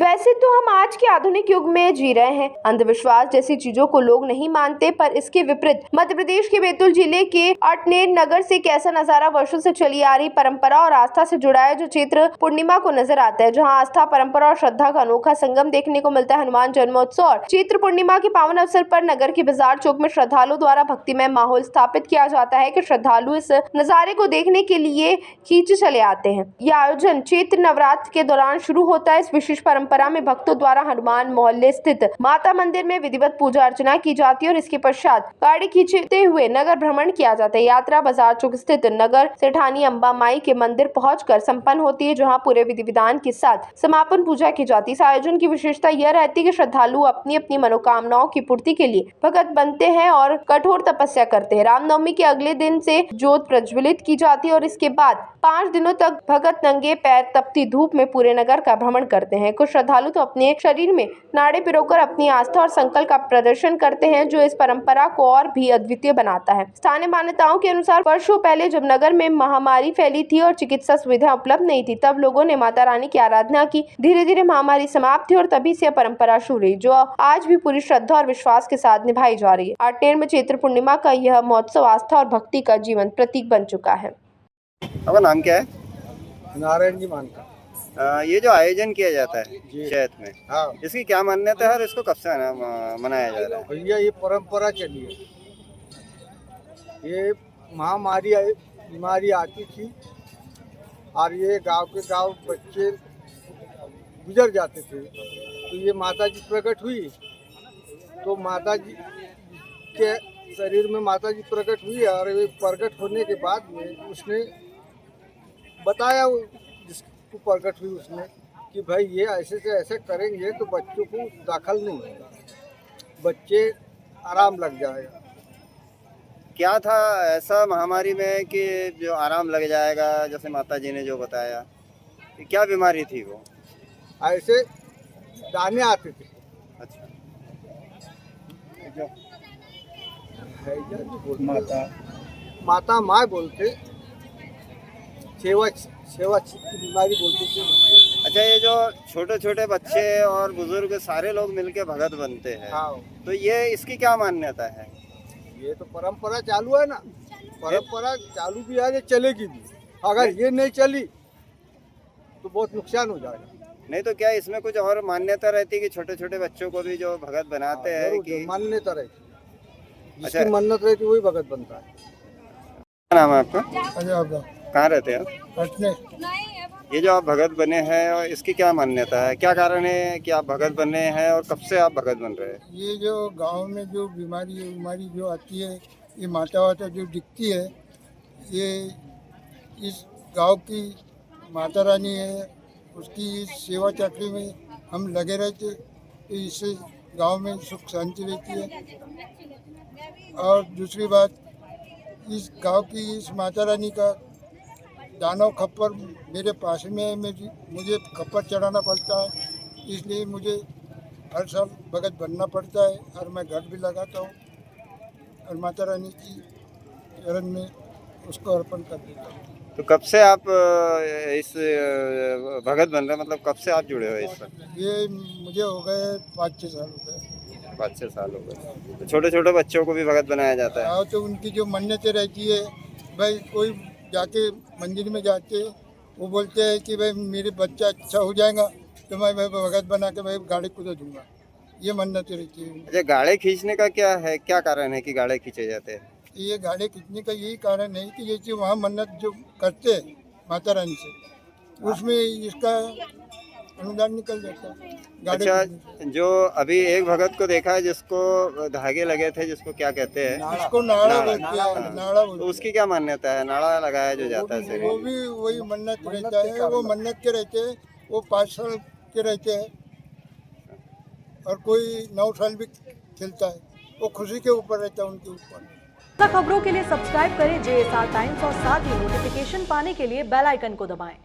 वैसे तो हम आज के आधुनिक युग में जी रहे हैं। अंधविश्वास जैसी चीजों को लोग नहीं मानते, पर इसके विपरीत मध्य प्रदेश के बैतूल जिले के अटनेर नगर से एक ऐसा नजारा वर्षों से चली आ रही परंपरा और आस्था से जुड़ा है जो चैत्र पूर्णिमा को नजर आता है, जहां आस्था, परंपरा और श्रद्धा का अनोखा संगम देखने को मिलता है। हनुमान जन्मोत्सव और चैत्र पूर्णिमा के पावन अवसर पर नगर के बाजार चौक में श्रद्धालुओं द्वारा भक्तिमय माहौल स्थापित किया जाता है कि श्रद्धालु इस नजारे को देखने के लिए खींचे चले आते हैं। यह आयोजन चैत्र नवरात्र के दौरान शुरू होता है। इस विशेष परंपरा में भक्तों द्वारा हनुमान मोहल्ले स्थित माता मंदिर में विधिवत पूजा अर्चना की जाती है और इसके पश्चात गाड़ी खींचते हुए नगर भ्रमण किया जाता है। यात्रा बाजार चौक स्थित नगर सेठानी अम्बा माई के मंदिर पहुंचकर संपन्न होती है, जहां पूरे विधि विधान के साथ समापन पूजा की जाती है। इस आयोजन की विशेषता यह रहती है कि श्रद्धालु अपनी अपनी मनोकामनाओं की पूर्ति के लिए भगत बनते हैं और कठोर तपस्या करते हैं। रामनवमी के अगले दिन से ज्योत प्रज्वलित की जाती है और इसके बाद 5 दिनों तक भगत नंगे पैर तपती धूप में पूरे नगर का भ्रमण करते हैं। कुछ श्रद्धालु तो अपने शरीर में नाड़े पिरोकर अपनी आस्था और संकल्प का प्रदर्शन करते हैं, जो इस परंपरा को और भी अद्वितीय बनाता है। स्थानीय मान्यताओं के अनुसार वर्षों पहले जब नगर में महामारी फैली थी और चिकित्सा सुविधा उपलब्ध नहीं थी, तब लोगों ने माता रानी की आराधना की। धीरे धीरे महामारी समाप्त हुई और तभी से यह परंपरा शुरू हुई, जो आज भी पूरी श्रद्धा और विश्वास के साथ निभाई जा रही है। अटनेर में चैत्र पूर्णिमा का यह महोत्सव आस्था और भक्ति का जीवंत प्रतीक बन चुका है। आपका नाम क्या है? नारायण जी मानका। ये जो आयोजन किया जाता है चैत्र में, हाँ इसकी क्या मान्यता है और इसको कब से मनाया जा रहा है? भैया, ये परंपरा चली है। ये महामारी बीमारी आती थी और ये गांव बच्चे गुजर जाते थे, तो ये माता जी प्रकट हुई। तो माता जी के शरीर में माता जी प्रकट हुई और ये प्रकट होने के बाद में उसने बताया, जिसको प्रकट हुई उसने, कि भाई ये ऐसे से ऐसे करेंगे तो बच्चों को दाखिल नहीं होगा, बच्चे आराम लग जाएगा। क्या था ऐसा महामारी में कि जो आराम लग जाएगा, जैसे माता जी ने जो बताया? कि क्या बीमारी थी वो? ऐसे दाने आते थे। अच्छा, माता माँ बोलते, सेवा की बीमारी बोलते थे। अच्छा, ये जो छोटे छोटे बच्चे और बुजुर्ग सारे लोग मिलके भगत बनते हैं, हाँ, तो ये इसकी क्या मान्यता है? ये तो परंपरा चालू है ना। परंपरा चालू भी है, ये चलेगी भी। अगर ये नहीं चली तो बहुत नुकसान हो जाएगा। नहीं तो क्या इसमें कुछ और मान्यता रहती है कि छोटे छोटे बच्चों को भी जो भगत बनाते हैं कि मान्यता रहती, जिसकी अच्छा, मन्नत रहती वही भगत बनता है। क्या नाम है आपका? कहाँ रहते हैं आप? ये जो आप भगत बने हैं, और इसकी क्या मान्यता है? क्या कारण है कि आप भगत बने हैं और कब से आप भगत बन रहे हैं? ये जो गांव में जो बीमारी जो आती है, ये माता जो दिखती है, ये इस गांव की माता रानी है, उसकी इस सेवा चाकरी में हम लगे रहते, तो इससे गांव में सुख शांति रहती है। और दूसरी बात, इस गांव की इस माता रानी का दानव खप्पर मेरे पास में है, मुझे खप्पर चढ़ाना पड़ता है, इसलिए मुझे हर साल भगत बनना पड़ता है और मैं घट भी लगाता हूँ और माता रानी की चरण में उसको अर्पण कर देता हूँ। तो कब से आप इस भगत बन रहे हैं? मतलब कब से आप जुड़े हुए इस पर? ये मुझे हो गए 5-6 साल हो गए। 5-6 साल हो गए। तो छोटे छोटे बच्चों को भी भगत बनाया जाता है? हाँ, तो उनकी जो मन्नतें रहती है, भाई कोई जाके मंदिर में जाते, वो बोलते हैं कि भाई मेरे बच्चा अच्छा हो जाएगा तो मैं भगत बना के भाई गाड़ी कूदा दूंगा, ये मन्नतें रहती है। अच्छा, गाड़े खींचने का क्या है, क्या कारण है कि गाड़े खींचे जाते हैं? ये गाड़ी खींचने का यही कारण है कि ये जो वहाँ मन्नत जो करते हैं माता रानी से, उसमें इसका अनुदान निकल जाता है। अच्छा, जो अभी एक भगत को देखा है जिसको धागे लगे थे, जिसको क्या कहते हैं? इसको नाड़ा बोलते हैं, नाड़ा तो बोलते उसकी क्या मान्यता है? नाड़ा लगाया जो जाता है हैं। शरीर वो में। भी वही मन्नत रहता है, वो मन्नत के रहते हैं, वो 5 साल के रहते हैं और कोई 9 साल भी खेलता है, वो खुशी के ऊपर रहता है, उनके ऊपर। खबरों के लिए सब्सक्राइब करें JSR टाइम्स और साथ ही नोटिफिकेशन पाने के लिए बेल आइकन को दबाएं।